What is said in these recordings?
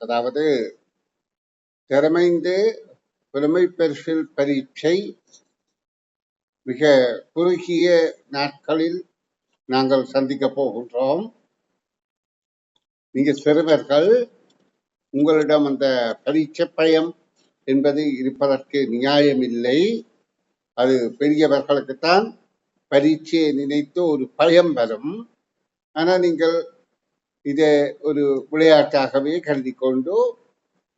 அதாவது திறமைந்து புலமை பரிசில் பரீட்சை மிக குறுகிய நாட்களில் நாங்கள் சந்திக்க போகின்றோம். நீங்க சிறுவர்கள், உங்களிடம் அந்த பரீட்சை பயம் என்பது இருப்பதற்கு நியாயமில்லை. அது பெரியவர்களுக்குத்தான் பரீட்சையை நினைத்து ஒரு பயம் வரும். ஆனால் நீங்கள் இதை ஒரு விளையாட்டாகவே கருதி கொண்டு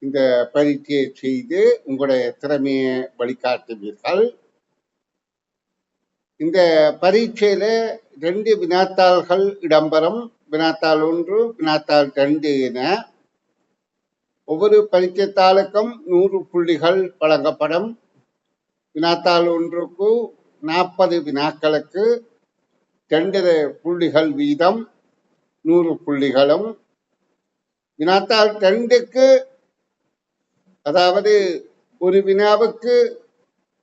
இந்த பரீட்சையை செய்து உங்களுடைய திறமையை வழிகாட்டுவீர்கள். இந்த பரீட்சையில 2 வினாத்தாள்கள் இடம்பெறும். வினாத்தாள் 1, வினாத்தாள் 2 என ஒவ்வொரு பரீட்சைத்தாளுக்கும் 100 புள்ளிகள் வழங்கப்படும். வினாத்தாள் 1க்கு 40 வினாக்களுக்கு 2 புள்ளிகள் வீதம் 100 புள்ளிகளும், வினாத்தாள் 2க்கு அதாவது ஒரு வினாவுக்கு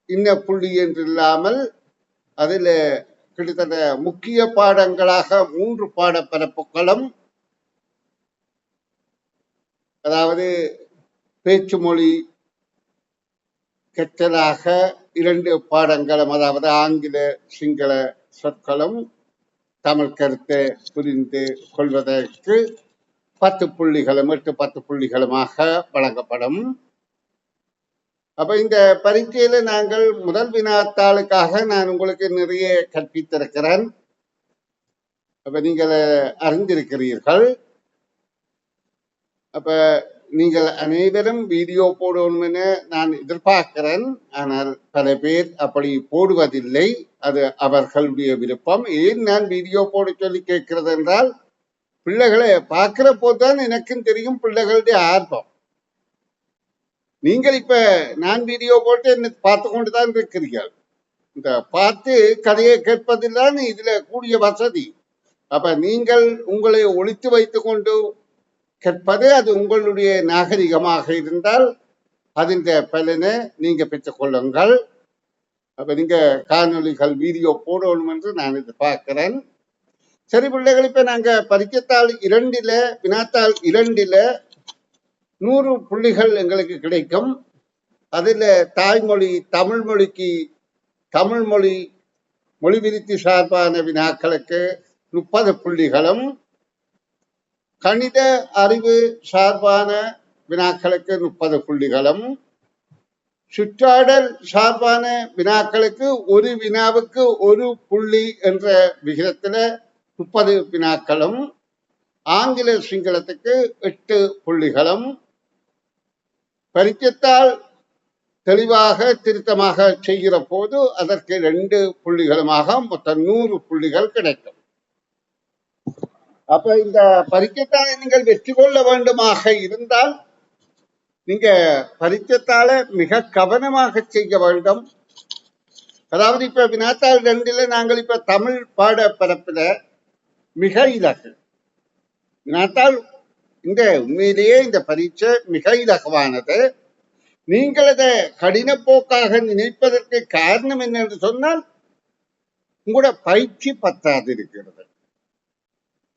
இன்ன புள்ளி என்று இல்லாமல் அதில் கிட்டத்தட்ட முக்கிய பாடங்களாக 3 பாடப்பரப்புகளும், அதாவது பேச்சு மொழி கற்றலாக 2 பாடங்களும், அதாவது ஆங்கில சிங்கள சொற்களும் தமிழ் கருத்தை புரிந்து கொள்வதற்கு 10 புள்ளிகளும் 8-10 புள்ளிகளுமாக வழங்கப்படும். அப்ப இந்த பரீட்சையில நாங்கள் முதல் வினாத்தாளுக்காக நான் உங்களுக்கு நிறைய கற்பித்திருக்கிறேன். அப்ப நீங்கள் அறிந்திருக்கிறீர்கள். அப்ப நீங்கள் அனைவரும் வீடியோ போடணும் என நான் எதிர்பார்க்கிறேன். ஆனால் பல பேர் அப்படி போடுவதில்லை. அது அவர்களுடைய விருப்பம். ஏன் நான் வீடியோ போட சொல்லி கேட்கிறது என்றால், பிள்ளைகளை பார்க்கிற போதுதான் எனக்கும் தெரியும் பிள்ளைகளுடைய ஆர்வம். நீங்கள் இப்ப நான் வீடியோ போட்டு என்ன பார்த்து கொண்டுதான் இருக்கிறீர்கள். இந்த பார்த்து கதையை கேட்பதில்தான் இதுல கூடிய வசதி. அப்ப நீங்கள் உங்களை ஒழித்து வைத்துக் கொண்டு கேட்பது அது உங்களுடைய நாகரிகமாக இருந்தால் அதன் பலனை நீங்க பெற்றுக் கொள்ளுங்கள். அப்ப நீங்க காணொலிகள் வீடியோ போடணும் என்று நான் எதிர்பார்க்கிறேன். சரி பிள்ளைகள், இப்ப நாங்க பரீட்சைத்தாள் 2ல வினாத்தாள் 2ல 100 புள்ளிகள் எங்களுக்கு கிடைக்கும். அதுல தாய்மொழி தமிழ் மொழிக்கு தமிழ் மொழி மொழி விருத்தி சார்பான வினாக்களுக்கு 30 புள்ளிகளும், கணித அறிவு சார்பான வினாக்களுக்கு 30 புள்ளிகளும், சுற்றாடல் சார்பான வினாக்களுக்கு ஒரு வினாவுக்கு 1 புள்ளி என்ற விகிதத்துல 30 வினாக்களும், ஆங்கில சிங்களத்துக்கு 8 புள்ளிகளும், பரீட்சைத்தாள் தெளிவாக திருத்தமாக செய்கிற போது அதற்கு 2 புள்ளிகளுமாக மொத்தம் 100 புள்ளிகள் கிடைக்கும். அப்ப இந்த பரீட்சைத்தாளை நீங்கள் வெற்றி கொள்ள வேண்டுமாக இருந்தால் நீங்க பரீட்சைத்தாளை மிக கவனமாக செய்ய வேண்டும். அதாவது இப்ப வினாத்தாள் 2ல நாங்கள் இப்ப தமிழ் பாட பரப்புல மிக இலகு வினாத்தாள். இந்த உண்மையிலேயே இந்த பரீட்சை மிக இலகுவானது. நீங்கள் அதை கடின போக்காக நினைப்பதற்கு காரணம் என்னென்று சொன்னால் உங்களோட பயிற்சி பத்தாது இருக்கிறது.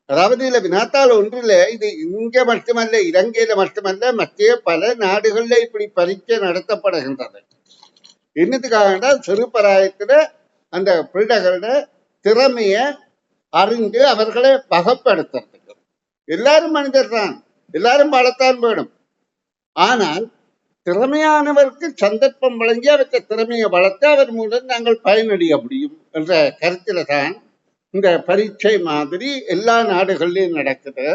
அதாவது இதுல வினாத்தாள் 1ல இது இங்க மட்டுமல்ல, இலங்கையில மட்டுமல்ல, மத்திய பல நாடுகள்ல இப்படி பரீட்சை நடத்தப்படுகின்றது. என்னத்துக்காக சிறு பிராயத்துல அந்த பிள்ளைகளோட திறமைய அறிந்து அவர்களை வகைப்படுத்துறதுக்கு. எல்லாரும் மனிதர் தான், எல்லாரும் வளர்த்தான் வேணும். ஆனால் திறமையானவருக்கு சந்தர்ப்பம் வழங்கி அவற்றை திறமையை வளர்த்து அவர் மூலம் நாங்கள் பயனடைய முடியும் என்ற கருத்துல தான் இந்த பரீட்சை மாதிரி எல்லா நாடுகள்லயும் நடக்குது.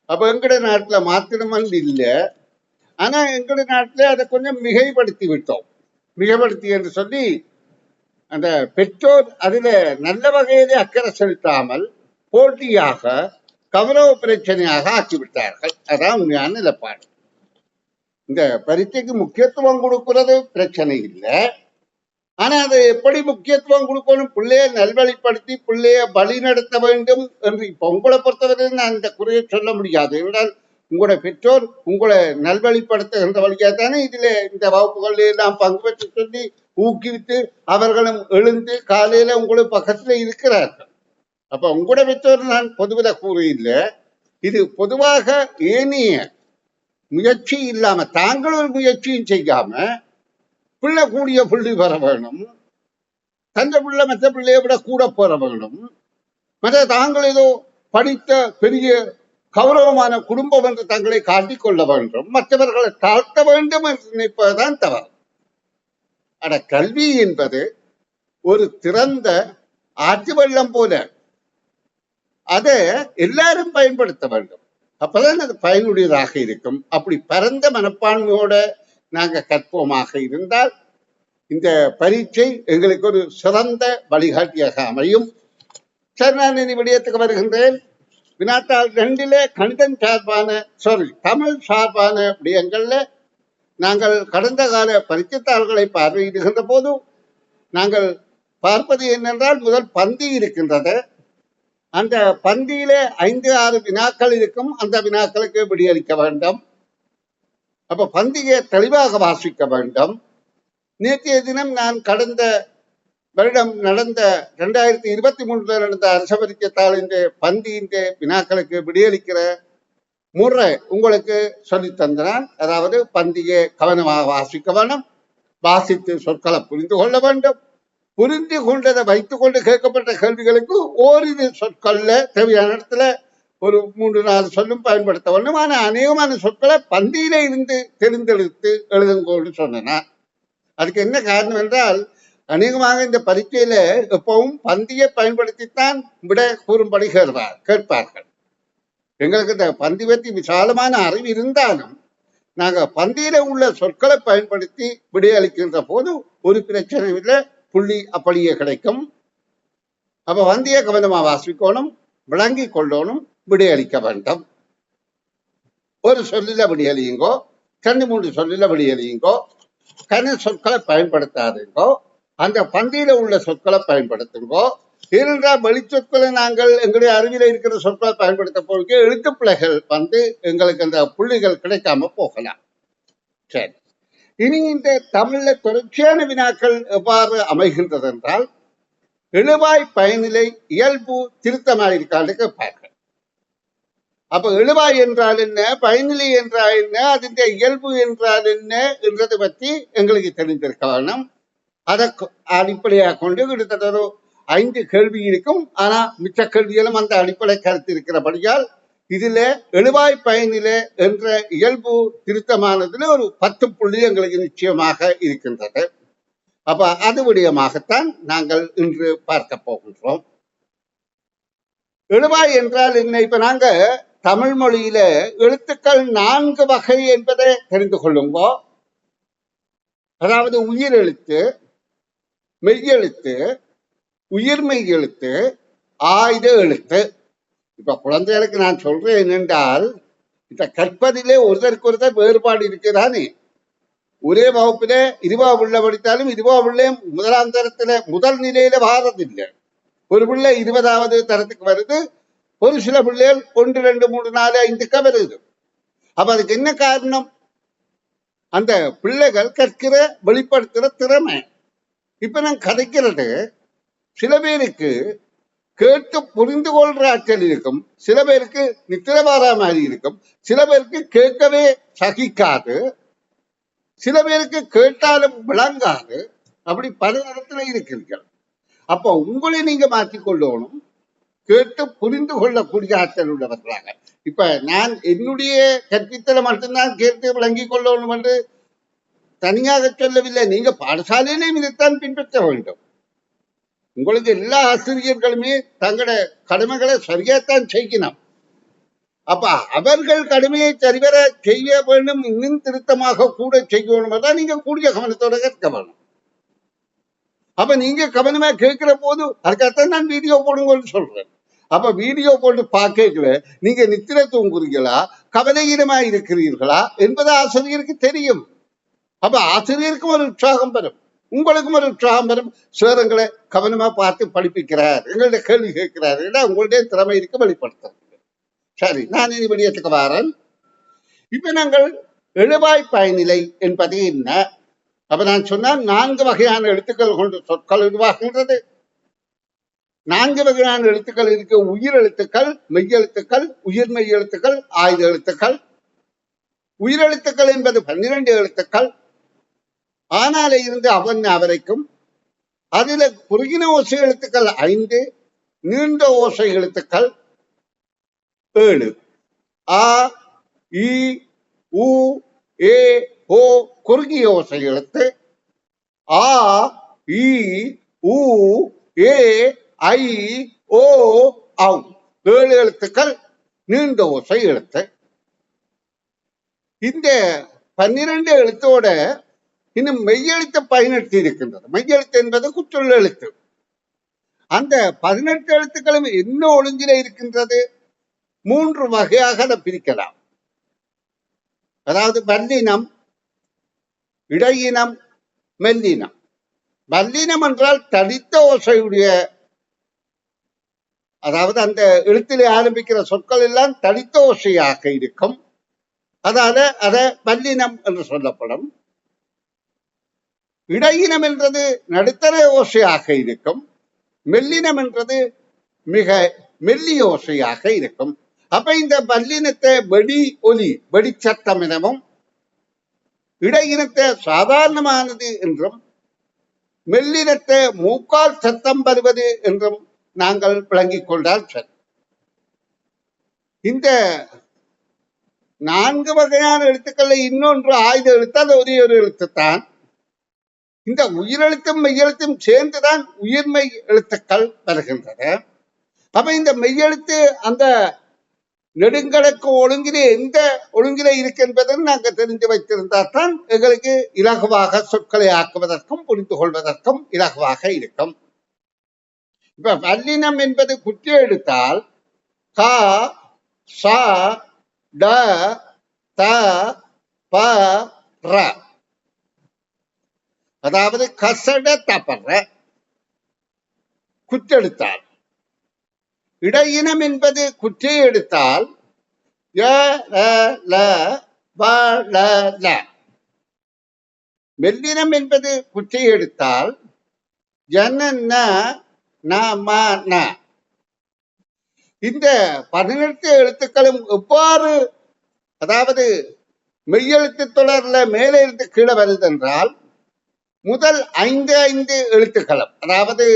அப்ப எங்கட நாட்டுல மாத்திரமல்ல இல்லை, ஆனா எங்கட நாட்டுல அதை கொஞ்சம் மிகைப்படுத்தி விட்டோம். மிகைப்படுத்தி என்று சொல்லி அந்த பெற்றோர் அதுல நல்ல வகையிலே அக்கறை செலுத்தாமல் போட்டியாக கௌரவ பிரச்சனையாக ஆக்கிவிட்டார்கள். அதான் உண்மையான நிலப்பாடு. இந்த பரீட்சைக்கு முக்கியத்துவம் கொடுக்கிறது பிரச்சனை இல்லை. ஆனா அதை எப்படி முக்கியத்துவம் கொடுக்கணும், பிள்ளைய நல்வழிப்படுத்தி பிள்ளைய வழி நடத்த வேண்டும் என்று இப்ப உங்களை பொறுத்தவரை நான் இந்த குறையை சொல்ல முடியாது. என்றால் உங்களோட பெற்றோர் உங்களை நல்வழிப்படுத்துகின்ற வழியாக தானே இதுல இந்த வகுப்புகள் எல்லாம் பங்கு பெற்று சொல்லி ஊக்குவித்து அவர்களும் எழுந்து காலையில உங்களுக்கு பக்கத்துல இருக்கிறார்கள். அப்ப உங்களோட பெற்றோர் நான் பொதுவில கூறியில்லை. இது பொதுவாக ஏனைய முயற்சி இல்லாம தாங்கள் ஒரு முயற்சியும் செய்யாம பிள்ளை கூடிய புள்ளி பெற வேணும், தந்த பிள்ளை மற்ற பிள்ளையை விட கூட பெற வேணும், மற்ற தாங்கள் ஏதோ படித்த பெரிய கௌரவமான குடும்பம் என்று தங்களை காட்டிக்கொள்ள வேண்டும், மற்றவர்களை தாழ்த்த வேண்டும் என்று நினைப்பதுதான் தவறு. அட கல்வி என்பது ஒரு திறந்த ஆற்று வெள்ளம் போல, அதை எல்லாரும் பயன்படுத்த வேண்டும், அப்பதான் அது பயனுடையதாக இருக்கும். அப்படி பரந்த மனப்பான்மையோட நாங்க கற்போமாக இருந்தால் இந்த பரீட்சை எங்களுக்கு ஒரு சிறந்த வழிகாட்டியாக அமையும். சரி, நான் இனி விடயத்துக்கு வருகின்றேன். வினாத்தாள் 2 கணிதம் சார்பான தமிழ் சார்பான விடயங்கள்ல நாங்கள் கடந்த கால பரீட்சைத்தாள்களை பார்வையிடுகின்ற போது நாங்கள் பார்ப்பது என்னென்றால், முதல் பந்தி இருக்கின்றது. அந்த பந்தியிலே 5-6 வினாக்கள் இருக்கும். அந்த வினாக்களுக்கு விடையளிக்க வேண்டும். அப்ப பந்தியை தெளிவாக வாசிக்க வேண்டும். நேற்றைய தினம் நான் கடந்த வருடம் நடந்த 2023 நடந்த அரச பரீட்சைத்தாளின் பந்தியின் வினாக்களுக்கு விடையளிக்கிற முறை உங்களுக்கு சொல்லி தந்தான். அதாவது பந்தியை கவனமாக வாசிக்க வேண்டும், வாசித்து சொற்களை புரிந்து கொள்ள வேண்டும். புரிந்து கொண்டதை வைத்துக் கொண்டு கேட்கப்பட்ட கேள்விகளுக்கு ஓரிரு சொற்கள்ல தேவையான இடத்துல ஒரு 3-4 சொல்லும் பயன்படுத்த வேண்டும். ஆனால் அநேகமான சொற்களை பந்தியில இருந்து தெரிந்தெடுத்து எழுதுங்கோன்னு சொன்னேன். அதுக்கு என்ன காரணம் என்றால், அநேகமாக இந்த பரீட்சையில எப்பவும் பந்தியை பயன்படுத்தித்தான் விட கூறும்படி கேட்பார்கள். எங்களுக்கு இந்த பந்தி பற்றி விசாலமான அறிவு இருந்தாலும் நாங்க பந்தியில உள்ள சொற்களை பயன்படுத்தி விடையளிக்கின்ற போது ஒரு பிரச்சனை இல்லை, புள்ளி அப்படியே கிடைக்கும். அப்ப பந்தியை கவனமா வாசிக்கணும், விளங்கி கொள்ளணும், விடையளிக்க வேண்டும். ஒரு சொல்லில விடையளியுங்கோ, 2-3 சொல்லில விடையளியுங்கோ, கன சொற்களை பயன்படுத்தாதுங்கோ, அந்த பந்தியில உள்ள சொற்களை பயன்படுத்துங்கோ. ஏனென்றால் வெளிச்சொற்களை நாங்கள் எங்களுடைய அறிவில இருக்கிற சொற்களை பயன்படுத்த போக எழுத்துப்பிழைகள் எங்களுக்கு அந்த புள்ளிகள் கிடைக்காம போகலாம். சரி, இனி இந்த தமிழ்ல தொடர்ச்சியான வினாக்கள் எவ்வாறு அமைகின்றது என்றால், எழுவாய் பயனிலை இயல்பு திருத்தமாயிருக்கான்னு கேட்பார்கள். அப்ப எழுவாய் என்றால் என்ன, பயனிலை என்றால் என்ன, அதன் இயல்பு என்றால் என்ன என்றதை பற்றி எங்களுக்கு தெரிந்திருக்க வேணும். அதை அடிப்படையாக கொண்டு கிட்டத்தட்ட ஒரு 5 கேள்வி இருக்கும். ஆனா மிச்ச கேள்விகளும் அந்த அடிப்படை கருத்து இருக்கிறபடியால் இதுல எழுவாய் பயனிலை என்ற இயல்பு திருத்தமானதுல ஒரு 10 புள்ளி எங்களுக்கு நிச்சயமாக இருக்கின்றது. அப்ப அது விடயமாகத்தான் நாங்கள் இன்று பார்க்க போகின்றோம். எழுவாய் என்றால் என்ன? இப்ப நாங்க தமிழ் மொழியில எழுத்துக்கள் 4 வகை என்பதை தெரிந்து கொள்ளுங்கோ. அதாவது உயிர் எழுத்து, மெய்யெழுத்து, உயிர்மெய் எழுத்து, ஆயுத எழுத்து. இப்ப குழந்தைகளுக்கு நான் சொல்றேன் என்னென்றால், இப்ப கற்பதிலே ஒருத்தருக்கு ஒருத்தர் வேறுபாடு இருக்குதானே. ஒரே வகுப்பில 20 பிள்ளை படித்தாலும் 20 பிள்ளை 1ஆம் தரத்துல முதல் நிலையில வாரதில்லை. ஒரு பிள்ளை 20வது தரத்துக்கு வருது, ஒரு சில பிள்ளைகள் 1, 2, 3, 4, 5க்கு வருது. அப்ப அதுக்கு என்ன காரணம்? அந்த பிள்ளைகள் கற்கிற வெளிப்படுத்துற திறமை. இப்ப நான் கதைக்கிறது சில பேருக்கு கேட்டு புரிந்து கொள்ற ஆற்றல் இருக்கும், சில பேருக்கு நித்திரவாரா மாதிரி இருக்கும், சில பேருக்கு கேட்கவே சகிக்காது, சில பேருக்கு கேட்டாலும் விளங்காது. அப்படி பல இடத்துல இருக்கிறீர்கள். அப்ப உங்களை நீங்க மாற்றிக்கொள்ளணும், கேட்டு புரிந்து கொள்ளக்கூடிய ஆற்றல் உள்ளவர்களாக. இப்ப நான் என்னுடைய கற்பித்தலை மட்டும்தான் கேட்டு விளங்கி கொள்ளணும் என்று தனியாக சொல்லவில்லை. நீங்க பாடசாலையிலேயும் இதைத்தான் பின்பற்ற வேண்டும். உங்களுக்கு எல்லா ஆசிரியர்களுமே தங்களோட கடமைகளை சரியாத்தான் செய்யணும். அப்ப அவர்கள் கடமையை சரிவர செய்ய வேண்டும், இன்னும் திருத்தமாக கூட செய்யணும் தான் நீங்க கூடிய கவனத்தோட கேட்க வேணும். அப்ப நீங்க கவனமா கேட்கிற போது அதுக்காகத்தான் நான் வீடியோ போடுங்கன்னு சொல்றேன். அப்ப வீடியோ போட்டு பார்க்கல நீங்க நித்திர தூங்குறீங்களா, கவலையீனமா இருக்கிறீர்களா என்பது ஆசிரியருக்கு தெரியும். அப்ப ஆசிரியருக்கும் ஒரு உற்சாகம் பெறும், உங்களுக்கும் ஒரு உற்சாகம் பெறும். சேரங்களை கவனமா பார்த்து படிப்பிக்கிறார், எங்களுடைய கேள்வி கேட்கிறார், உங்களுடைய திறமை இருக்கு வெளிப்படுத்துறது. சரி, நான் இனி வெளியேற்றுக்கு வாரன். இப்ப நாங்கள் எழுவாய் பயனிலை என்பது என்ன? அப்ப நான் சொன்னால் 4 வகையான எழுத்துக்கள் கொண்டு சொற்கள் உருவாகின்றது. 4 வகையான எழுத்துக்கள் இருக்கு. உயிர் எழுத்துக்கள், மெய்யெழுத்துக்கள், உயிர்மெய் எழுத்துக்கள், ஆயுத எழுத்துக்கள். உயிரெழுத்துக்கள் என்பது 12 எழுத்துக்கள். ஆனால இருந்து அவன் வரைக்கும். அதில குறுகின ஓசை எழுத்துக்கள் 5, நீண்ட ஓசை எழுத்துக்கள் 7. ஆ, இ, உ, ஏ, ஓ குறுகிய ஓசை எழுத்து. ஆ, இ, உ, ஏ, ஐ, ஓ, ஔ 7 எழுத்துக்கள் நீண்ட ஓசை எழுத்து. இந்த 12 எழுத்தோட இன்னும் மெய்யெழுத்து 18 இருக்கின்றது. மெய்யெழுத்து என்பது குற்றுள்ள எழுத்து. அந்த 18 எழுத்துக்களும் என்ன ஒழுங்கில இருக்கின்றது? 3 வகையாக அதை பிரிக்கலாம். அதாவது வல்லினம், இடையினம், மெல்லினம். வல்லினம் என்றால் தடித்த ஓசையுடைய, அதாவது அந்த எழுத்திலே ஆரம்பிக்கிற சொற்கள் எல்லாம் தடித்த ஓசையாக இருக்கும். அதால அத வல்லினம் என்று சொல்லப்படும். இடையினம் என்றது நடுத்தர ஓசையாக இருக்கும். மெல்லினம் என்றது மிக மெல்லிய ஓசையாக இருக்கும். அப்ப இந்த வல்லினத்தை வெடி ஒலி, வெடிச்சத்தம் எனவும், இடையினத்தை சாதாரணமானது என்றும், மெல்லினத்தை மூக்கால் சத்தம் வருவது என்றும் நாங்கள் விளங்கிக் கொண்டால் சரி. இந்த 4 வகையான எழுத்துக்களை இன்னொன்று ஆயுத எழுத்து, அது ஒரே ஒரு எழுத்துத்தான். இந்த உயிரெழுத்தும் மெய்யெழுத்தும் சேர்ந்துதான் உயிர்மெய் எழுத்துக்கள் வருகின்றன. அப்ப இந்த மெய்யெழுத்து அந்த நெடுங்கடக்கு ஒழுங்கிலே எந்த ஒழுங்கிலே இருக்கு என்பதை நாங்கள் தெரிந்து வைத்திருந்தால் தான் எங்களுக்கு இலகுவாக சொற்களை ஆக்குவதற்கும் புரிந்து கொள்வதற்கும் இலகுவாக இருக்கும். இப்ப வல்லினம் என்பது குற்றி எடுத்தால் க, ச, ட, த, ப, ர. அதாவது கசட தப்பற குற்றெடுத்தால். இடையினம் என்பது குற்றை எடுத்தால் ய, ல, வ, ல, ல. மெல்லினம் என்பது குற்றை எடுத்தால் ஜன, ந, ந, ம, ந. இந்த 18 எழுத்துக்களும் எவ்வாறு, அதாவது மெய்யெழுத்து தொடர்ல மேலே இருந்து கீழே வருது என்றால், முதல் 5 எழுத்துக்களும், அதாவது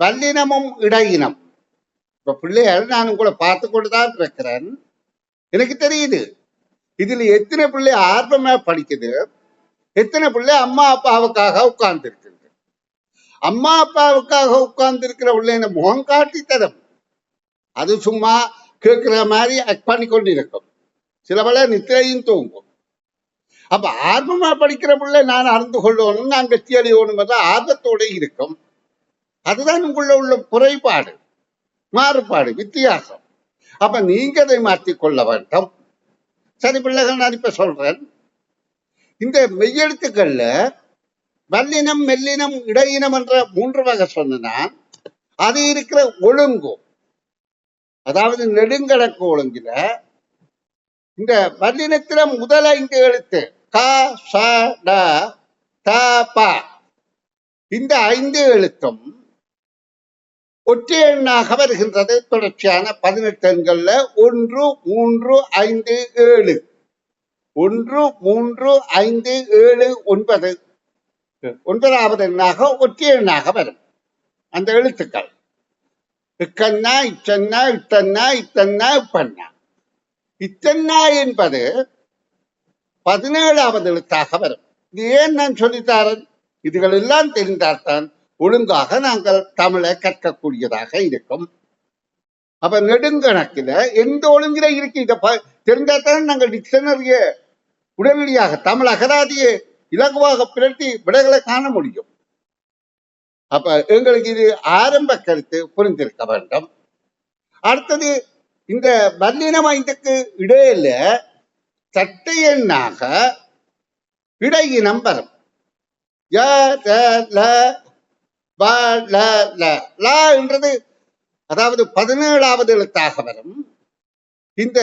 வல்லினமும் இடையினம். இப்ப பிள்ளைகள் நான் கூட பார்த்து கொண்டுதான் இருக்கிறேன். எனக்கு தெரியுது இதுல எத்தனை பிள்ளை ஆர்வமா படிக்குது, எத்தனை பிள்ளை அம்மா அப்பாவுக்காக உட்கார்ந்து இருக்குது. அம்மா அப்பாவுக்காக உட்கார்ந்து இருக்கிற பிள்ளை முகம் காட்டி தரும். அது சும்மா கேட்கிற மாதிரி ஆக்ட் பண்ணி கொண்டு இருக்கும். சில பல நித்திரையும் தூங்கும். அப்ப ஆர்வமா படிக்கிற பிள்ளை நான் அறிந்து கொள்ளணும், நான் வெற்றி அடையணும் என்ற ஆர்வத்தோட இருக்கும். அதுதான் உங்களுள்ள உள்ள குறைபாடு, மாறுபாடு, வித்தியாசம். அப்ப நீங்க அதை மாற்றிக்கொள்ள வேண்டும். சரி பிள்ளைகள், நான் இப்ப சொல்றேன். இந்த மெய்யெழுத்துக்கள்ல வல்லினம், மெல்லினம், இடையினம் என்ற 3 வகை சொன்னா, அது இருக்கிற ஒழுங்கு, அதாவது நெடுங்கடக்கு ஒழுங்குல இந்த வல்லினத்தில முதல் 5 எழுத்து க, ச, ட, த, ப, இந்த 5 எழுத்தும் ஒற்றை எண்ணாக வருகின்றது. தொடர்ச்சியான 18 எண்கள்ல 1, 3, 5, 7, 1, 3, 5, 7, 9, 9வது எண்ணாக ஒற்றை எண்ணாக வரும் அந்த எழுத்துக்கள். இக்கண்ணா, இச்சன்னா, இத்தன்னா, இத்தன்னா, இப்பண்ணா. இத்தன்னா என்பது 17வது எழுத்தாக வரும். இது ஏன் நான் சொல்லித்தாரன்? இதுகள் எல்லாம் தெரிந்தால்தான் ஒழுங்காக நாங்கள் தமிழை கற்கக்கூடியதாக இருக்கும். அப்ப நெடுங்கணக்கில எந்த ஒழுங்கில இருக்கு இதை தெரிந்தால்தான் நாங்கள் டிக்ஷனரிய உடனடியாக தமிழ் அகராதியை இலகுவாக பிரட்டி விடைகளை காண முடியும். அப்ப எங்களுக்கு இது ஆரம்ப கருத்து புரிந்திருக்க வேண்டும். அடுத்தது, இந்த வல்லினம் 5க்கு இடையில சட்டை எண்ணாக இடையினம் வரும். ய, ல, வ, ல, ல. ல என்றது அதாவது 17வது எழுத்தாக வரும். இந்த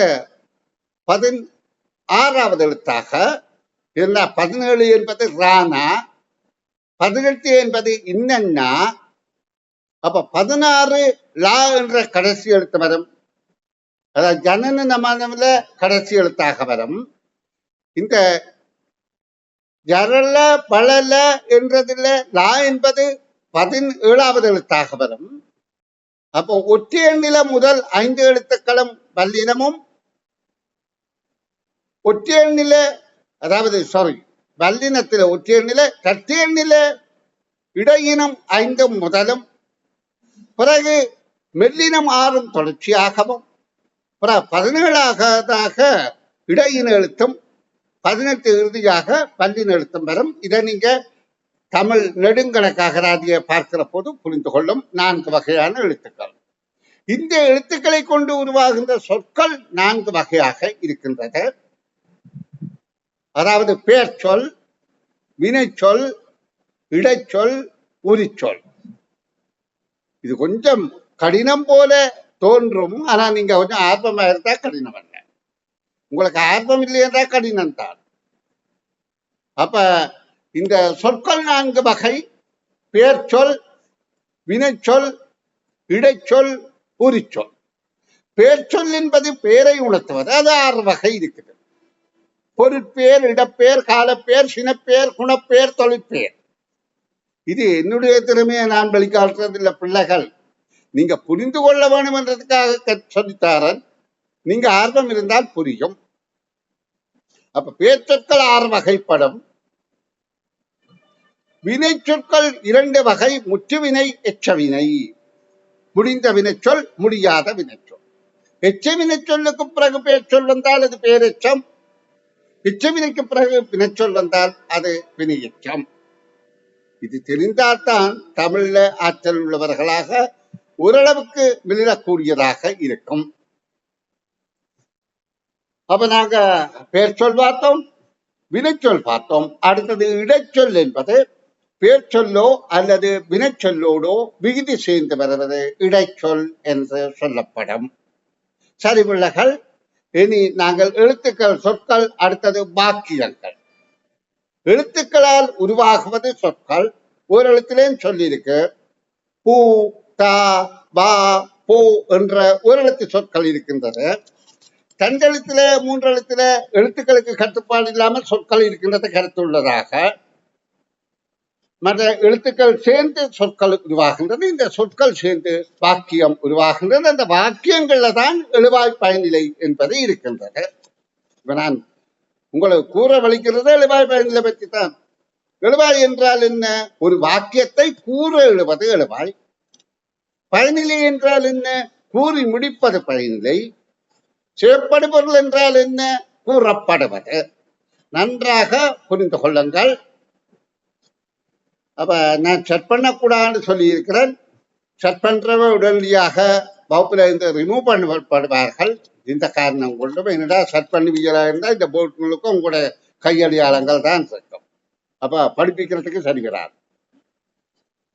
16வது எழுத்தாக, 17 என்பது ரானா, 18 என்பது இன்னன்னா. அப்ப 16 லா என்ற கடைசி எழுத்து வரும். அதாவது ஜனன நமனம்ல கடைசி எழுத்தாக வரும். இந்த ஜரல பழல என்றதுல லா என்பது 17வது எழுத்தாக வரும். அப்போ ஒற்றை எண்ணில முதல் 5 எழுத்துக்களும் வல்லினமும், ஒற்றை எண்ணில வல்லினத்தில ஒற்றை எண்ணில, இரட்டை எண்ணில இடையினம் 5 முதலும், பிறகு மெல்லினம் 6 தொடர்ச்சியாகவும், 17ஆக இடையின எழுத்தும், 18 இறுதியாக வல்லின எழுத்தும் வரும். இதை நீங்க தமிழ் நெடுங்கணக்காக பார்க்கிற போது புரிந்து கொள்ளும் 4 வகையான எழுத்துக்கள். இந்த எழுத்துக்களை கொண்டு உருவாகின்ற சொற்கள் 4 வகையாக இருக்கின்றது. அதாவது பேர்ச்சொல், வினைச்சொல், இடைச்சொல், உரிச்சொல். இது கொஞ்சம் கடினம் போல தோன்றும். ஆனா நீங்க கொஞ்சம் ஆர்வமா இருந்தா கடினம் அல்ல. உங்களுக்கு ஆர்வம் இல்லையென்றா கடினம் தான். அப்ப இந்த சொற்கள் 4 வகை: பேர்ச்சொல், வினைச்சொல், இடைச்சொல், உரிச்சொல். பேர்ச்சொல் என்பது பேரை உணர்த்துவது. அது 6 வகை இருக்குது. பொருட்பேர், இடப்பேர், காலப்பேர், சினப்பேர், குணப்பேர், தொழிற்பேர். இது என்னுடைய திறமையை நான் வெளிக்காட்டுறதில்லை பிள்ளைகள். நீங்க புரிந்து கொள்ள வேண்டும் என்றதுக்காக சொல்லித்தாரன். நீங்க ஆர்வம் இருந்தால் புரியும். அப்ப பேர்ச்சொற்கள் 6 வகைப்படும். வினை சொற்கள் 2 வகை: முற்றுவினை, எச்சவினை. முடிந்த வினைச்சொல், முடியாத வினைச்சொல். எச்ச வினைச்சொல்லுக்கு பிறகு பேர்ச்சொல் வந்தால் அது பேரெச்சம். எச்சவினைக்கு பிறகு வினைச்சொல் வந்தால் அது வினையெச்சம். இது தெரிந்தால்தான் தமிழ்ல ஆற்றல் உள்ளவர்களாக ஓரளவுக்கு வெளியிடக்கூடியதாக இருக்கும். அப்ப நாங்க பேர்ச்சொல் பார்த்தோம், வினைச்சொல் பார்த்தோம். அடுத்தது இடைச்சொல் என்பது பேர்ச்சொல்லோ அல்லது வினைச்சொல்லோடோ விகுதி சேர்ந்து வருவது இடைச்சொல் என்று சொல்லப்படும். சரி பிள்ளைகள், இனி நாங்கள் எழுத்துக்கள், சொற்கள், அடுத்தது வாக்கியங்கள். எழுத்துக்களால் உருவாகுவது சொற்கள். ஒரு எழுத்திலேயும் சொல்லியிருக்கு. பூ, தா, பா, போ என்ற ஒரு எழுத்து சொற்கள் இருக்கின்றது. தண்டெழுத்தில 3 எழுத்தில எழுத்துக்களுக்கு கட்டுப்பாடு இல்லாமல் சொற்கள் இருக்கின்றது கருத்துள்ளதாக. மற்ற எழுத்துக்கள் சேர்ந்து சொற்கள் உருவாகின்றது. இந்த சொற்கள் சேர்ந்து வாக்கியம் உருவாகின்றது. அந்த வாக்கியங்கள்ல தான் எழுவாய் பயனிலை என்பது இருக்கின்றது. இப்ப நான் உங்களுக்கு கூற வலிக்கிறது எழுவாய் பயனிலை பற்றி தான். எழுவாய் என்றால் என்ன? ஒரு வாக்கியத்தை கூற எழுவது எழுவாய். பயனிலை என்றால் என்ன? கூறி முடிப்பது பயனிலை. செய்யப்படுபொருள் என்றால் என்ன? கூறப்படுவது. நன்றாக புரிந்து கொள்ளுங்கள். அப்ப நான் செட் பண்ணக்கூடாதுன்னு சொல்லி இருக்கிறேன். செட் பண்றவ உடனடியாக வகுப்புல இருந்து ரிமூவ் பண்ணப்படுவார்கள். இந்த காரணம் கொண்டு என்னடா செட் பண்ணுவீங்களா இருந்தால் இந்த போர்டுகளுக்கும் உங்களோட கையடையாளங்கள் தான் இருக்கும். அப்ப படிப்பிக்கிறதுக்கு சரி வராது.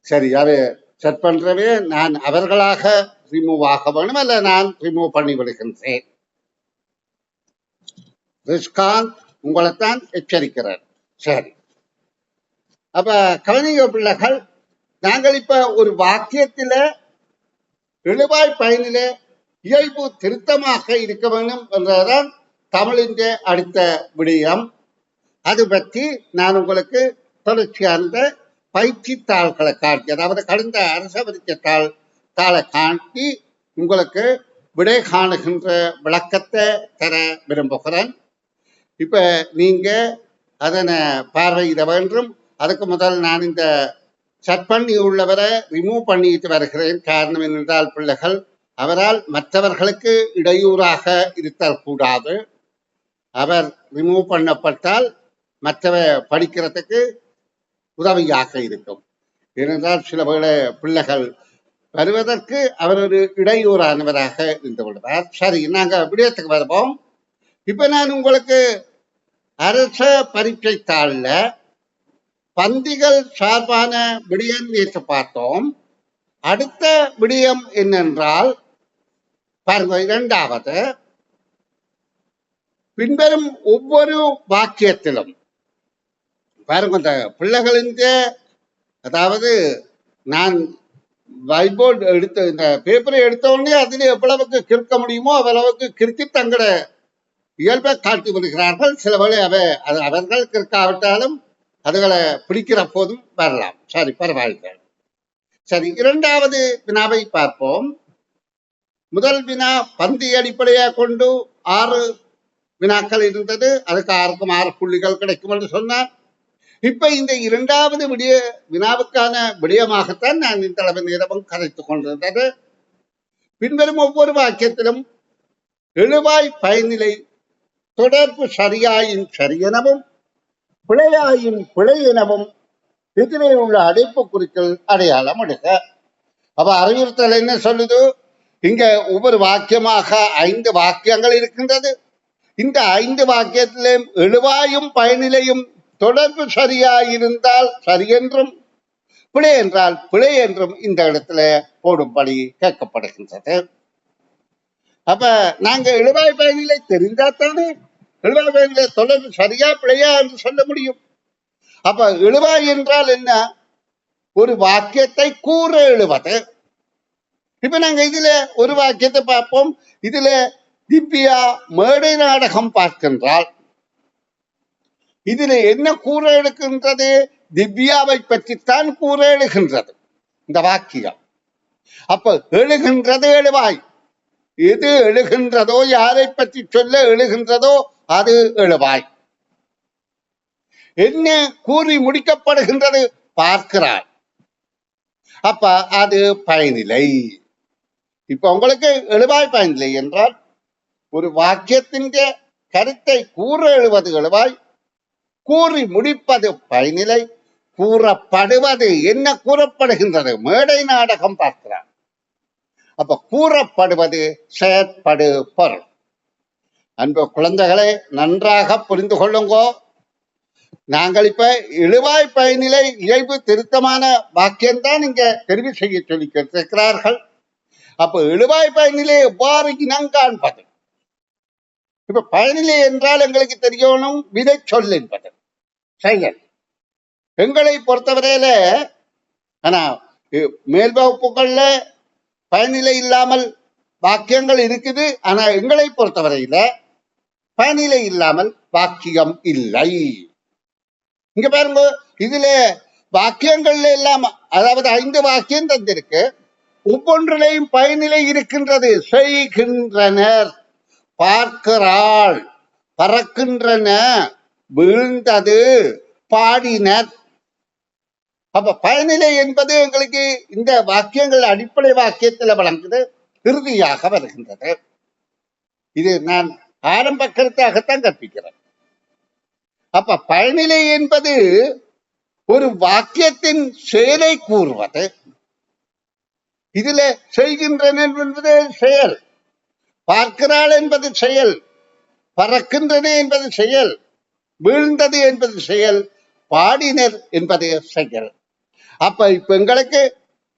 சரி, அதை செட் பண்றவே நான் அவர்களாக ரிமூவ் ஆக வேணும், அல்ல நான் ரிமூவ் பண்ணி விடுகின்றேன். ரிஸ்காந்த் உங்களைத்தான் எச்சரிக்கிறார். சரி, அப்ப கவனிங்க பிள்ளைகள், நாங்கள் இப்ப ஒரு வாக்கியத்தில எழுவாய் பயனில இயல்பு திருத்தமாக இருக்க வேண்டும் என்றதான் தமிழின் அடுத்த விடயம். அது பற்றி நான் உங்களுக்கு தொடர்ச்சியான பயிற்சி தாள்களை காட்டி, அதாவது கடந்த அரச பரீட்சை தாளை காட்டி உங்களுக்கு விடை காணுகின்ற விளக்கத்தை தர விரும்புகிறேன். இப்ப நீங்க அதனை பார்வையிட வேண்டும். அதுக்கு முதல் நான் இந்த செட் பண்ணி உள்ளவரை ரிமூவ் பண்ணிட்டு வருகிறேன். காரணம் என்னென்றால் பிள்ளைகள் அவரால் மற்றவர்களுக்கு இடையூறாக இருத்தல் கூடாது. அவர் ரிமூவ் பண்ணப்பட்டால் மற்றவ படிக்கிறதுக்கு உதவியாக இருக்கும். ஏனென்றால் சில வேளை பிள்ளைகள் வருவதற்கு அவர் ஒரு இடையூறானவராக இருந்து விடுவார். சரி, நாங்க விடயத்துக்கு வருவோம். இப்ப நான் உங்களுக்கு அரச பரீட்சை தாள்ல பந்திகள் சார்பான விடயம் நேற்று பார்த்தோம். அடுத்த விடயம் என்னென்றால் பாருங்க, 2வது பின்வரும் ஒவ்வொரு வாக்கியத்திலும் பாருங்க, இந்த பிள்ளைகளின் அதாவது நான் ஒயிட் போர்டு எடுத்த இந்த பேப்பரை எடுத்த உடனே அதில் எவ்வளவுக்கு கிறுக்க முடியுமோ அவ்வளவுக்கு கிறுக்கி தங்கட இயல்பை காட்டி வருகிறார்கள். சில வேளை அது அவர்களுக்கு இருக்காவிட்டாலும் அதுகளை பிடிக்கிற போதும் வரலாம். சரி, பரவாயில்லை. சரி, இரண்டாவது வினாவை பார்ப்போம். முதல் வினா பந்தி அடிப்படையாக கொண்டு 6 வினாக்கள் இருந்தது. அதுக்கு 6க்கும் 6 புள்ளிகள் கிடைக்கும் என்று சொன்னார். இப்ப இந்த இரண்டாவது வினாவுக்கான விடயமாகத்தான் நான் இந்த அளவு நேரமும் கதைத்துக் கொண்டிருந்தது. பின்வரும் ஒவ்வொரு வாக்கியத்திலும் எழுவாய் பயனிலை தொடர்பு சரியாயின் சரியெனவும் பிழையாயின் பிழை எனவும் எதிரே உள்ள அடைப்பு குறிக்கல் அடையாளம் எடுக்க. அப்ப அறிவுறுத்தல் என்ன சொல்லுது? இங்க ஒவ்வொரு வாக்கியமாக 5 வாக்கியங்கள் இருக்கின்றது. இந்த 5 வாக்கியத்திலும் எழுவாயும் பயனிலையும் தொடர்பு சரியாயிருந்தால் சரி என்றும் பிழை என்றால் பிழை என்றும் இந்த இடத்துல போடும்படி கேட்கப்படுகின்றது. அப்ப நாங்க எழுவாய் பயனிலை தெரிந்தாத்தானே எழுவாய் பயனிலை தொடர்பு சரியா பிழையா என்று சொல்ல முடியும். அப்ப எழுவாய் என்றால் என்ன? ஒரு வாக்கியத்தை கூற எழுவது. இப்ப நாங்க இதுல ஒரு வாக்கியத்தை பார்ப்போம். இதுல திவ்யா மேடை நாடகம் பார்க்கின்றால் இதுல என்ன கூற எடுக்கின்றது? திவ்யாவை பற்றித்தான் கூற எழுகின்றது இந்த வாக்கியம். அப்ப எழுகின்றது எழுவாய். எது எழுகின்றதோ, யாரை பற்றி சொல்ல எழுகின்றதோ அது எழுவாய். என்ன கூறி முடிக்கப்படுகின்றது? பார்க்கிறார். அப்ப அது பயனிலை. இப்ப உங்களுக்கு எழுவாய் பயனிலை என்றால் ஒரு வாக்கியத்தின் கருத்தை கூற எழுவது எழுவாய், கூறி முடிப்பது பயனிலை, கூறப்படுவது என்ன கூறப்படுகின்றது? மேடை நாடகம் பார்க்கிறார். அப்ப கூறப்படுவது செயற்படு பொருள். அன்பு குழந்தைகளை நன்றாக புரிந்து கொள்ளுங்கோ. நாங்கள் இப்ப எழுவாய் பயனிலை இயல்பு திருத்தமான வாக்கியம்தான் இங்க தெரிவு செய்ய சொல்லி கேட்டிருக்கிறார்கள். அப்ப எழுவாய் பயனிலை எவ்வாறு இனங்காண்பது? இப்ப பயனிலை என்றால் எங்களுக்கு தெரியணும் விதை சொல் என்பது செயல். எங்களை பொறுத்தவரையில ஆனா மேல் வகுப்புகள்ல பயனிலை இல்லாமல் வாக்கியங்கள் இருக்குது. ஆனா எங்களை பொறுத்தவரையில பயனிலை இல்லாமல் வாக்கியம் இல்லை. இங்க பாருங்க, இதுல வாக்கியங்கள்ல எல்லாம் அதாவது 5 வாக்கியம் தந்திருக்கு. ஒவ்வொன்றிலையும் பயனிலை இருக்கின்றது. செய்கின்றனர், பார்க்கிறாள், பறக்கின்றன, விழுந்தது, பாடினர். அப்ப பயனிலை என்பது எங்களுக்கு இந்த வாக்கியங்கள் அடிப்படை வாக்கியத்தில் வழங்குது, இறுதியாக வருகின்றது. இது நான் ஆரம்ப கருத்தாகத்தான் கற்பிக்கிறேன். அப்ப பயனிலை என்பது ஒரு வாக்கியத்தின் செயலை கூறுவது. இதுல செய்கின்றனர் என்பது செயல், பார்க்கிறாள் என்பது செயல், பறக்கின்றன என்பது செயல், வீழ்ந்தது என்பது செயல், பாடினர் என்பது செயல். அப்ப இப்ப எங்களுக்கு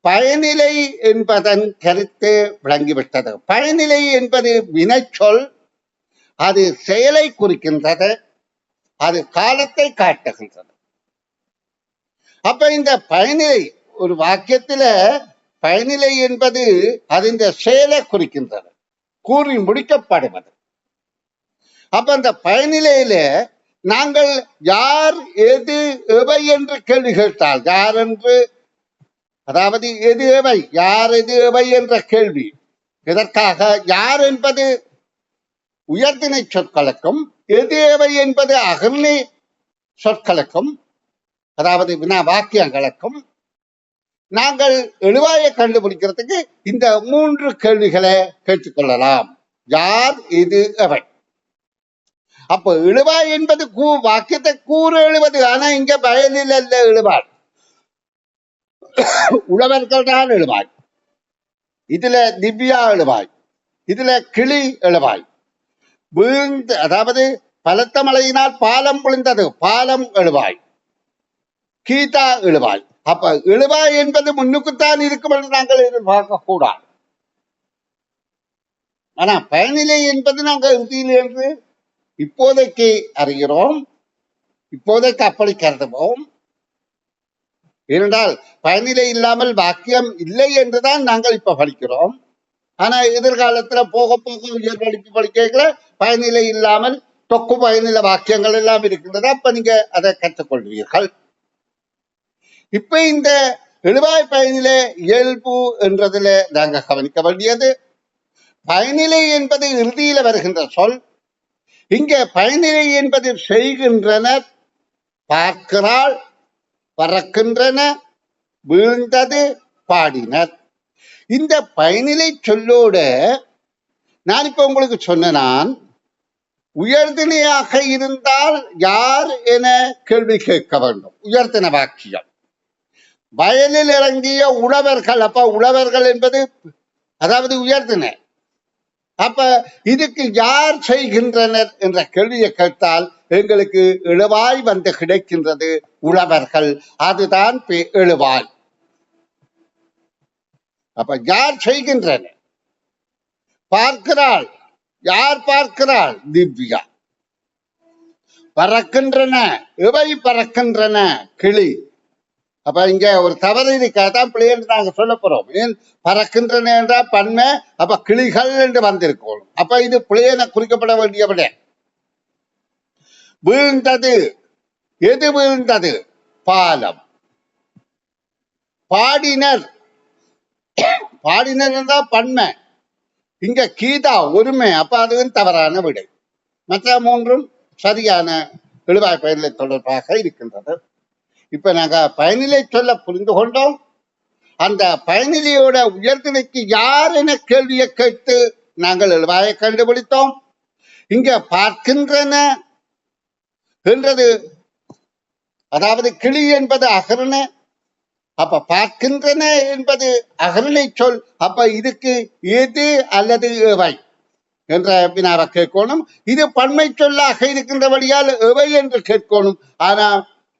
பயனிலை என்பதன் கருத்து விளங்கிவிட்டது. பயனிலை என்பது வினைச்சொல். அது செயலை குறிக்கின்றது, அது காலத்தை காட்டுகின்றது. அப்ப இந்த பயனிலை ஒரு வாக்கியத்தில பயனிலை என்பது அது இந்த செயலை குறிக்கின்றது, கூறி முடிக்கப்படுவது. அப்ப அந்த பயனிலையில நாங்கள் யார், எது, எவை என்று கேள்வி கேட்டால், யார் என்று அதாவது எது எவை, யார் எது எவை என்ற கேள்வி இதற்காக யார் என்பது உயர்திணை சொற்களுக்கும், எது எவை என்பது அகர்ணை சொற்களுக்கும் அதாவது வினா வாக்கியங்களுக்கும் நாங்கள் எழுவாயை கண்டுபிடிக்கிறதுக்கு இந்த 3 கேள்விகளை கேட்டுக்கொள்ளலாம். யார், எது, எவை. அப்ப எழுவாய் என்பது வாக்கியத்தை கூற எழுவது. ஆனா இங்க பயனில் அல்ல எழுவாய், உழவர்கள் தான் எழுவாய். இதுல திவ்யா எழுவாய், இதுல கிளி எழுவாய். வீழ்ந்து அதாவது பலத்த மழையினால் பாலம் விழுந்தது, பாலம் எழுவாய். கீதா எழுவாய். அப்ப எழுவாய் என்பது முன்னுக்குத்தான் இருக்கும் என்று நாங்கள் எதிர்பார்க்க கூடாது. ஆனா பயனிலை என்பது நாங்கள் இறுதியில் என்று இப்போதைக்கு அறிகிறோம், இப்போதைக்கு அப்படி கருதுவோம். ஏனென்றால் பயனிலை இல்லாமல் வாக்கியம் இல்லை என்றுதான் நாங்கள் இப்ப படிக்கிறோம். ஆனா எதிர்காலத்துல போக போக உயர் படிப்பு படிக்கல பயனிலை இல்லாமல் தொக்கு பயனில வாக்கியங்கள் எல்லாம் இருக்கின்றது. அப்ப நீங்க அதை கற்றுக்கொள்வீர்கள். இப்ப இந்த எழுவாய் பயனிலை இயல்பு என்றதுல நாங்க கவனிக்க வேண்டியது, பயனிலை என்பது இறுதியில வருகின்ற சொல். இங்க பயனிலை என்பது செய்கின்றனர், பார்க்கிறாள், பறக்கின்றன, வீழ்ந்தது, பாடினர். இந்த பயனிலை சொல்லோட நான் இப்ப உங்களுக்கு சொன்ன உயர்திணையாக இருந்தால் யார் என கேள்வி கேட்க வேண்டும். உயர்தின வாக்கியம். வயலில் இறங்கிய உழவர்கள், அப்ப உழவர்கள் என்பது அதாவது உயர்திணை. அப்ப இதுக்கு யார் செய்கின்றனர் என்ற கேள்வியை கேட்டால் எங்களுக்கு எழுவாய் வந்து கிடைக்கின்றது, உழவர்கள். அதுதான் எழுவாய். அப்ப யார் செய்கின்றனர்? பார்க்கிறாள். யார் பார்க்கிறாள்? திவ்யா. பறக்கின்றன, எவை பறக்கின்றன? கிளி. அப்ப இங்க ஒரு தவறு இருக்காதான் பிள்ளைன்னு நாங்க சொல்ல போறோம். ஏன் பறக்கின்றன என்றா பன்மை, அப்ப கிளிகள் என்று வந்திருக்கோம். அப்ப இது பிள்ளையன குறிக்கப்பட வேண்டிய விட. வீழ்ந்தது, எது வீழ்ந்தது? பாலம். பாடினர், பாடினர் என்றா பன்மை, இங்க கீதா ஒருமை, அப்ப அதுவும் தவறான விடை. மற்ற மூன்றும் சரியான எழுவாய் பயனிலை தொடர்பாக இருக்கின்றது. இப்ப நாங்க பயனிலை சொல்ல புரிந்து கொண்டோம். அந்த பயனிலையோட உயர்திணைக்கு யார் என கேள்வியை கேட்டு நாங்கள் எழுவாயை கண்டுபிடித்தோம். இங்க பார்க்கின்றன என்றது அதாவது கிளி என்பது அகரண, அப்ப பார்க்கின்றன என்பது அகரணை சொல். அப்ப இதுக்கு எது அல்லது எவை என்ற வினாவை கேட்கணும். இது பன்மை சொல்லாக இருக்கின்றபடியால் எவை என்று கேட்கணும். ஆனா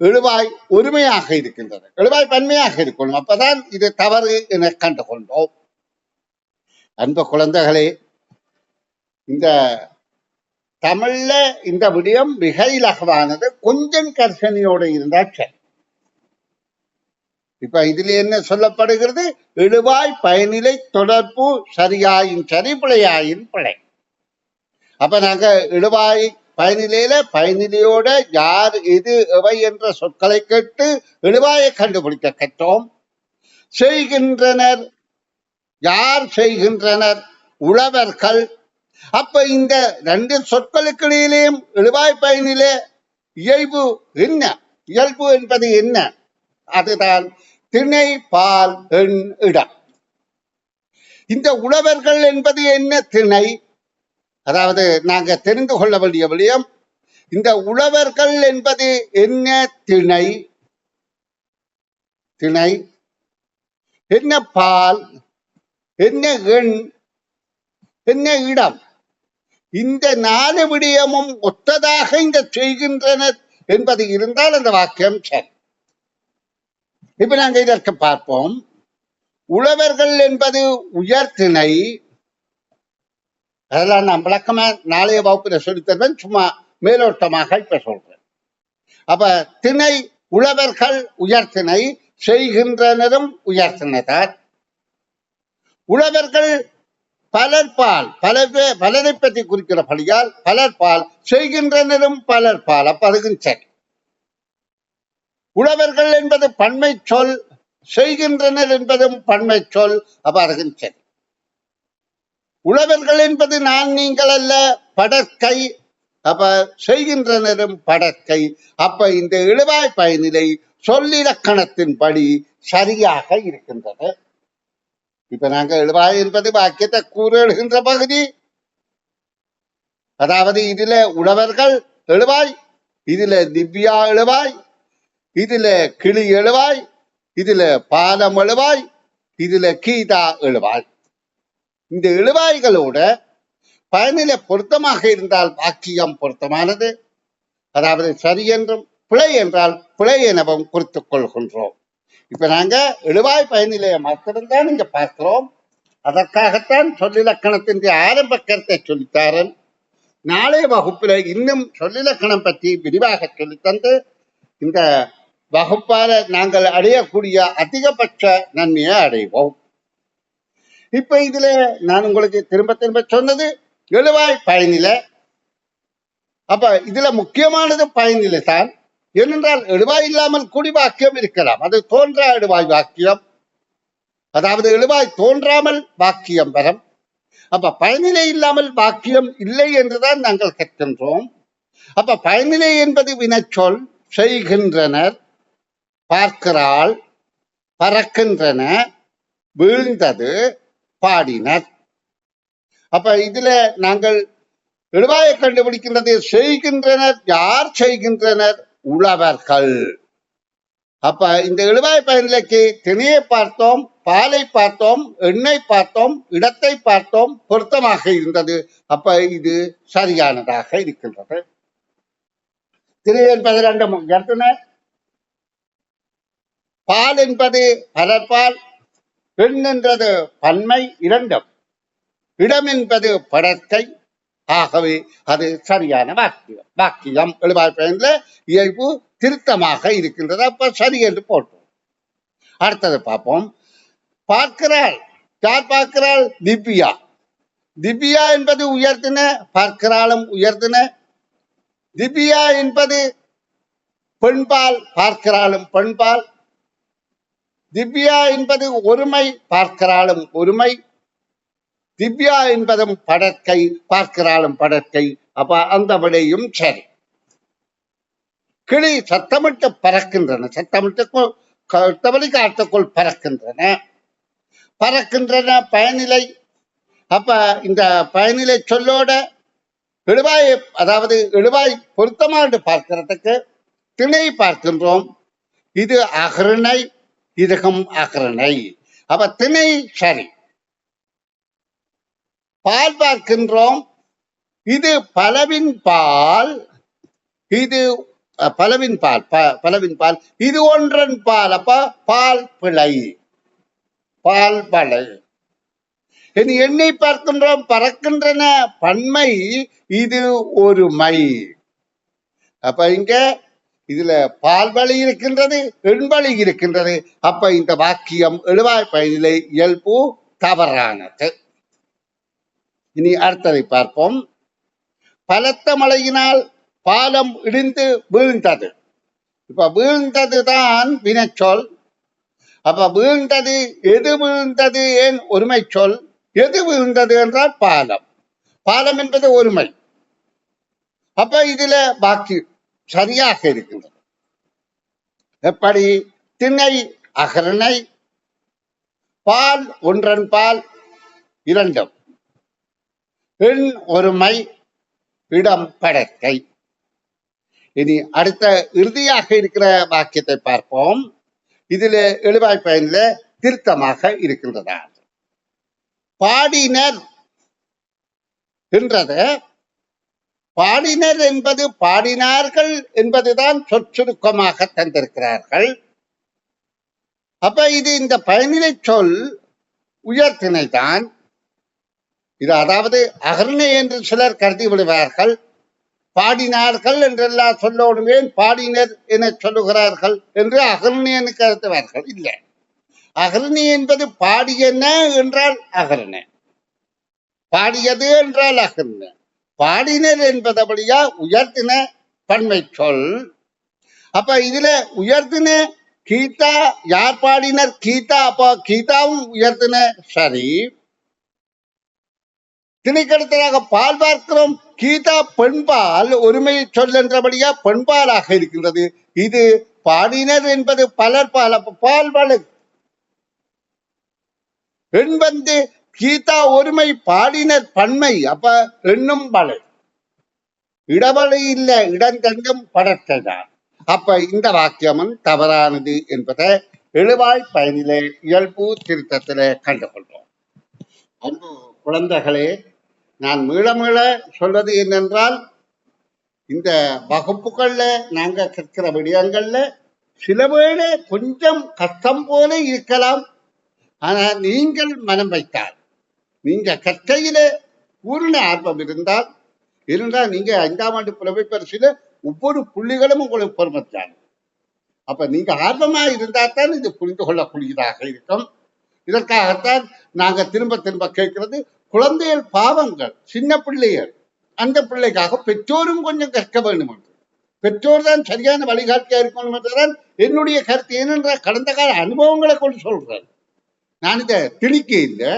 எழுவாய் ஒருமையாக இருக்கின்றது, எழுவாய் பன்மையாக இருக்கணும். அப்பதான் இது தவறு என கண்டுகொண்டோம். அன்பு குழந்தைகளே, இந்த தமிழ்ல இந்த விடயம் மிக இலகுவானது. கொஞ்சம் கர்சனையோடு இருந்தா சரி. இப்ப இதுல என்ன சொல்லப்படுகிறது? எழுவாய் பயனிலை தொடர்பு சரியாயின் சரி, பிழையாயின் பிழை. அப்ப நாங்க எழுவாய் பயனிலையில பயனிலையோட யார் எது எவை என்ற சொற்களை கேட்டு எழுவாயை கண்டுபிடிக்க கற்றோம். செய்கின்றனர், யார் செய்கின்றனர்? உழவர்கள். அப்ப இந்த ரெண்டு சொற்களுக்கு இடையிலேயும் எழுவாய் பயனிலே இயல்பு என்ன? இயல்பு என்பது என்ன? அதுதான் திணை, பால், எண், இடம். இந்த உழவர்கள் என்பது என்ன? திணை. அதாவது நாங்க தெரிந்து கொள்ள வேண்டிய விடயம், இந்த உழவர்கள் என்பது என்ன? திணை. திணை என்ன? பால். என்ன? எண். என்ன? இடம். இந்த 4 விடயமும் ஒத்ததாக இந்த செய்கின்றனர் என்பது இருந்தால் அந்த வாக்கியம் சரி. இப்ப நாங்க இதற்கு பார்ப்போம். உழவர்கள் என்பது உயர்திணை. அதெல்லாம் நான் விளக்கமா நாளைய வகுப்புல சொல்லித்தருவேன், சும்மா மேலோட்டமாக இப்ப சொல்றேன். அப்ப திணை உழவர்கள் உயர்திணை, செய்கின்றனரும் உயர்த்தினதார். உழவர்கள் பலர்பால், பலரை பற்றி குறிக்கிறபடியால் பலர்பால், செய்கின்றனரும் பலர்பால். அப்ப அதுக்கும் சரி. உழவர்கள் என்பது பன்மை சொல், செய்கின்றனர் என்பதும் பன்மை சொல். அப்ப அதுக்கும் சரி. உழவர்கள் என்பது நான் நீங்கள் அல்ல, படற்கை. அப்ப செய்கின்றனரும் படற்கை. அப்ப இந்த எழுவாய் பயனிலை சொல்லிலக்கணத்தின்படி சரியாக இருக்கின்றது. இப்ப நாங்க எழுவாய் என்பது வாக்கியத்தை கூற எழுகின்ற பகுதி. அதாவது இதுல உழவர்கள் எழுவாய், இதுல திவ்யா எழுவாய், இதுல கிளி எழுவாய், இதுல பாலம் எழுவாய், இதுல கீதா எழுவாய். இந்த எழுவாய்களோட பயனிலை பொருத்தமாக இருந்தால் வாக்கியம் பொருத்தமானது. அதாவது சரி என்றும் பிழை என்றால் பிழை எனவும் குறித்துக் கொள்கின்றோம். இப்ப நாங்க எழுவாய் பயனிலையை மாத்திரம்தான் இங்க பார்க்கிறோம். அதற்காகத்தான் சொல்லிலக்கணத்தின் ஆரம்ப கருத்தை சொல்லித்தாரன். நாளைய வகுப்புல இன்னும் சொல்லிலக்கணம் பற்றி விரிவாக சொல்லித்தந்து இந்த வகுப்பால நாங்கள் அடையக்கூடிய அதிகபட்ச நன்மையை அடைவோம். இப்ப இதுல நான் உங்களுக்கு திரும்ப திரும்ப சொன்னது எழுவாய் பயனில. அப்ப இதுல முக்கியமானது பயனிலை தான். ஏனென்றால் எழுவாய் இல்லாமல் கூடி வாக்கியம் இருக்கலாம், அது தோன்றா எழுவாய் வாக்கியம், அதாவது எழுவாய் தோன்றாமல் வாக்கியம் வரும். அப்ப பயனிலை இல்லாமல் வாக்கியம் இல்லை என்றுதான் நாங்கள் கற்கின்றோம். அப்ப பயனிலை என்பது வினைச்சொல். செய்கின்றனர், பார்க்கிறாள், பறக்கின்றன, வீழ்ந்தது, பாடினர். அப்ப இதுல நாங்கள் எழுவாயை கண்டுபிடிக்கின்றது. செய்கின்றனர், யார் செய்கின்றனர்? உழவர்கள். அப்ப இந்த எழுவாய் பயனிலைக்கு திணையை பார்த்தோம், பாலை பார்த்தோம், எண்ணெய் பார்த்தோம், இடத்தை பார்த்தோம், பொருத்தமாக இருந்தது. அப்ப இது சரியானதாக இருக்கின்றது. திணை என்பது ரெண்டு எடுத்துன. பால் என்பது பலர்பால், பெண் என்றது பன்மை இரண்டும், இடம் என்பது படற்கை. ஆகவே அது சரியான வாக்கியம் எழுவாய் பயனில இயல்பு திருத்தமாக இருக்கின்றது. அப்ப சரி என்று போட்டோம். அடுத்தது பார்ப்போம். பார்க்கிறாள், யார் பார்க்கிறாள்? திவ்யா. திவ்யா என்பது உயர்த்தின, பார்க்கிறாளும் உயர்த்தின. திவ்யா என்பது பெண்பால், பார்க்கிறாளும் பெண்பால். திவ்யா என்பது ஒருமை, பார்க்கிறாளும் ஒருமை. திவ்யா என்பதும் படற்கை, பார்க்கிறாளும் படற்கை. அப்ப அந்த விடையும் சரி. கிளி சத்தமிட்டு பறக்கின்றன, சத்தமிட்டு காட்டுக்குள் பறக்கின்றன. பறக்கின்றன பயனிலை. அப்ப இந்த பயனிலை சொல்லோட எழுவாய், அதாவது எழுவாய் பொருத்தமாண்டு பார்க்கிறதுக்கு திணை பார்க்கின்றோம். இது அகரணை, இதுகும் அகரணை. அப்ப திணை சரி. பால் பார்க்கின்றோம். இது பலவின் பால், இது பலவின் பால், பலவின் பால். இது ஒன்றன் பால். அப்ப பால் பிழை, பால் பழை. இனி எண்ணெய் பார்க்கின்றோம். பறக்கின்றன பன்மை, இது ஒருமை. அப்ப இங்க இதுல பால் வழி இருக்கின்றது, எண் வழி இருக்கின்றது. அப்ப இந்த வாக்கியம் எழுவாய் பயனிலை இயல்பு தவறானது. இனி அடுத்ததை பார்ப்போம். பலத்த மழையினால் பாலம் இடிந்து வீழ்ந்தது. இப்ப வீழ்ந்ததுதான் வினைச்சொல். அப்ப வீழ்ந்தது, எது வீழ்ந்தது? ஏன் ஒருமை சொல். எது வீழ்ந்தது என்றால் பாலம். பாலம் என்பது ஒருமை. அப்ப இதுல பாக்கி சரியாக இருக்கின்றது. எப்படி? திணை அகரணை, பால் ஒன்றன் பால் இரண்டும், எண் ஒருமை, இடம் படற்கை. இனி அடுத்த இறுதியாக இருக்கிற வாக்கியத்தை பார்ப்போம். இதில் எழுவாய் பயனில திருத்தமாக இருக்கின்றதா? பாடினர் என்றது, பாடினர் என்பது பாடினார்கள் என்பதுதான் சொற்சுருக்கமாக தந்திருக்கிறார்கள். அப்ப இது இந்த பயனிலை சொல் உயர்த்தினை தான். இது அதாவது அகர்ணை என்று சிலர் கருதி விடுவார்கள். பாடினார்கள் என்றெல்லாம் சொல்லோடுமே பாடினர் என சொல்லுகிறார்கள் என்று அகர்ணை என்று கருத்துவார்கள். இல்லை, அகர்ணை என்பது பாடியன என்றால் அகர்ணை, பாடியது என்றால் அகர்ணை. பாடினர் என்பதபடியா உயர்த்தின பன்மை சொல். அப்ப இதுல உயர்த்தின கீதா, யார் பாடினர்? கீதா. அப்ப கீதாவும் உயர்த்தின சரி. திணைக்கடுத்ததாக பால் பார்க்கிறோம். கீதா பெண்பால், ஒருமை சொல் என்றபடியா பெண்பாலாக இருக்கின்றது. இது பாடினர் என்பது பலர் பால். அப்ப பால் வலு. பெண் வந்து கீதா ஒருமை, பாடினர் பன்மை. அப்ப எண்ணும் வலு, இடவழி இல்ல, இடந்தெங்கும் படற்கைதான். அப்ப இந்த வாக்கியமும் தவறானது என்பதை எழுவாய் பயனிலே இயல்பு திருத்தத்திலே கண்டுகொள்வோம். அன்பு குழந்தைகளே, நான் மீள மீள சொல்வது என்னென்றால், இந்த வகுப்புகள்ல நாங்க கற்கிற விடயங்கள்ல சில வேளை கொஞ்சம் கஷ்டம் போல இருக்கலாம். ஆனா நீங்கள் மனம் வைத்தால், நீங்க கற்கையில பூர்ண ஆர்வம் இருந்தால், நீங்க 5ஆம் ஆண்டு புலமை பரிசில ஒவ்வொரு புள்ளிகளும் உங்களுக்கு பொறுமத்தாங்க. அப்ப நீங்க ஆர்வமா இருந்தால் தான் இது புரிந்து கொள்ளக்கூடியதாக இருக்கும். இதற்காகத்தான் நாங்க திரும்ப திரும்ப கேட்கிறது, குழந்தைகள் பாவங்கள், சின்ன பிள்ளைகள், அந்த பிள்ளைக்காக பெற்றோரும் கொஞ்சம் கற்க வேண்டும் என்று. பெற்றோர் தான் சரியான வழிகாட்டியா இருக்கணும் என்றுதான் என்னுடைய கருத்து. ஏனென்றால் கடந்த கால அனுபவங்களை கொண்டு சொல்றேன். நான் இதை திணிக்க இல்லை.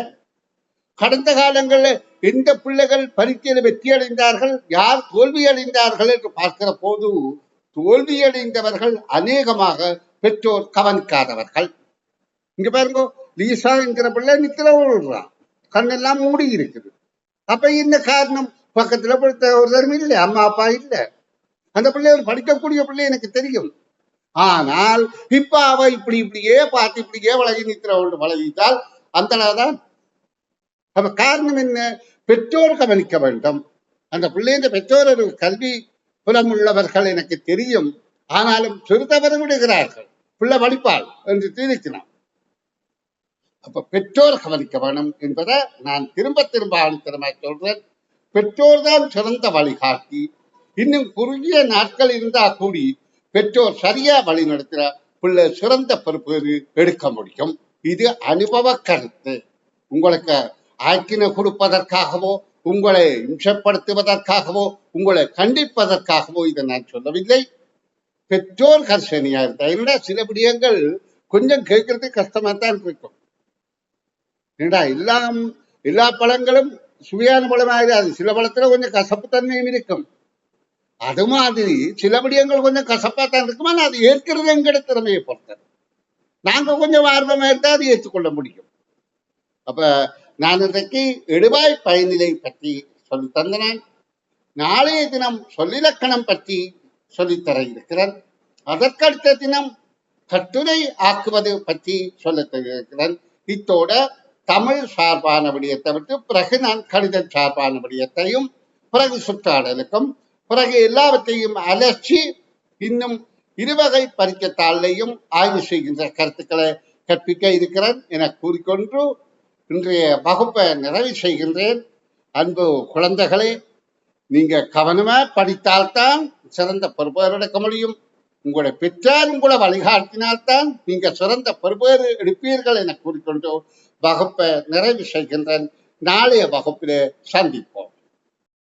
கடந்த காலங்களில் எந்த பிள்ளைகள் பரீட்சையில் வெற்றி அடைந்தார்கள், யார் தோல்வி அடைந்தார்கள் என்று பார்க்கிற போது தோல்வியடைந்தவர்கள் அநேகமாக பெற்றோர் கவனிக்காதவர்கள். இங்க பாருங்க, லீசா என்கிற பிள்ளை நித்திர விழுறான், கண்ணெல்லாம் மூடி இருக்குது. அப்ப இந்த காரணம், பக்கத்துல படுத்த ஒருத்தரும் இல்லை, அம்மா அப்பா இல்லை. அந்த பிள்ளை ஒரு படிக்கக்கூடிய பிள்ளை எனக்கு தெரியும். ஆனால் இப்ப அவ இப்படியே பார்த்து இப்படியே வளகி நித்திர வளகிட்டால் அந்த தான். அப்ப காரணம் என்ன? பெற்றோர் கவனிக்க வேண்டும். அந்த பிள்ளை, இந்த பெற்றோர் ஒரு கல்வி புலம் உள்ளவர்கள் எனக்கு தெரியும். ஆனாலும் சிறுதவறு விடுகிறார்கள், பிள்ளை படிப்பாள் என்று தீர்த்தினான். அப்ப பெற்றோர் கவனிக்க வேணும் என்பதை நான் திரும்ப திரும்ப ஆணித்தரமா சொல்றேன். பெற்றோர் தான் சிறந்த வழிகாட்டி. இன்னும் குறுகிய நாட்கள் இருந்தா கூடி பெற்றோர் சரியா வழி நடத்துற பிள்ளை சிறந்த பொறுப்பு எடுக்க முடியும். இது அனுபவ கருத்து. உங்களுக்கு ஆக்கின கொடுப்பதற்காகவோ, உங்களை இம்சப்படுத்துவதற்காகவோ, உங்களை கண்டிப்பதற்காகவோ இதை நான் சொல்லவில்லை. பெற்றோர் கர்ஷனியா இருந்தா, என்னடா சில விடயங்கள் கொஞ்சம் கேட்கறது கஷ்டமா தான் இருக்கும். ஏண்டா எல்லா பழங்களும் சுவையான பழமாகாது. சில பழத்துல கொஞ்சம் கசப்பு தன்மையும் இருக்கும். அது மாதிரி சில விடயங்கள் கொஞ்சம் கசப்பா தான் இருக்குமா, அது ஏற்கிறது எங்கட திறமையை பொறுத்த. நாங்க கொஞ்சம் ஆர்வமா இருந்தா அது ஏற்றுக்கொள்ள முடியும். அப்ப நான் இன்றைக்கு எடுவாய் பயனிலை பற்றி சொல்லி தந்தனேன். நாளைய தினம் சொல்லிலக்கணம் பற்றி சொல்லித்தர இருக்கிறேன். அதற்கடுத்த தினம் கட்டுரை ஆக்குவது பற்றி சொல்ல இருக்கிறேன். இத்தோட தமிழ் சார்பான விடயத்தை விட்டு பிறகு நான் கணித சார்பான விடயத்தையும், பிறகு சுற்றாடலுக்கும், பிறகு எல்லாவற்றையும் அலட்சி இன்னும் இருவகை பரிச்சைத்தாளையும் ஆய்வு செய்கின்ற கருத்துக்களை கற்பிக்க இருக்கிறேன் என கூறிக்கொண்டு இன்றைய வகுப்பை நிறைவு செய்கின்றேன். அன்பு குழந்தைகளே, நீங்க கவனமா படித்தால்தான் சிறந்த பொறுப்பேறு எடுக்க முடியும். உங்களுடைய பெற்றார் உங்களை வழிகாட்டினால்தான் நீங்க சிறந்த பொறுப்பேறு எடுப்பீர்கள் என கூறிக்கொண்டு வகுப்பை நிறைவு செய்கின்றேன். நாளைய வகுப்பிலே சந்திப்போம்.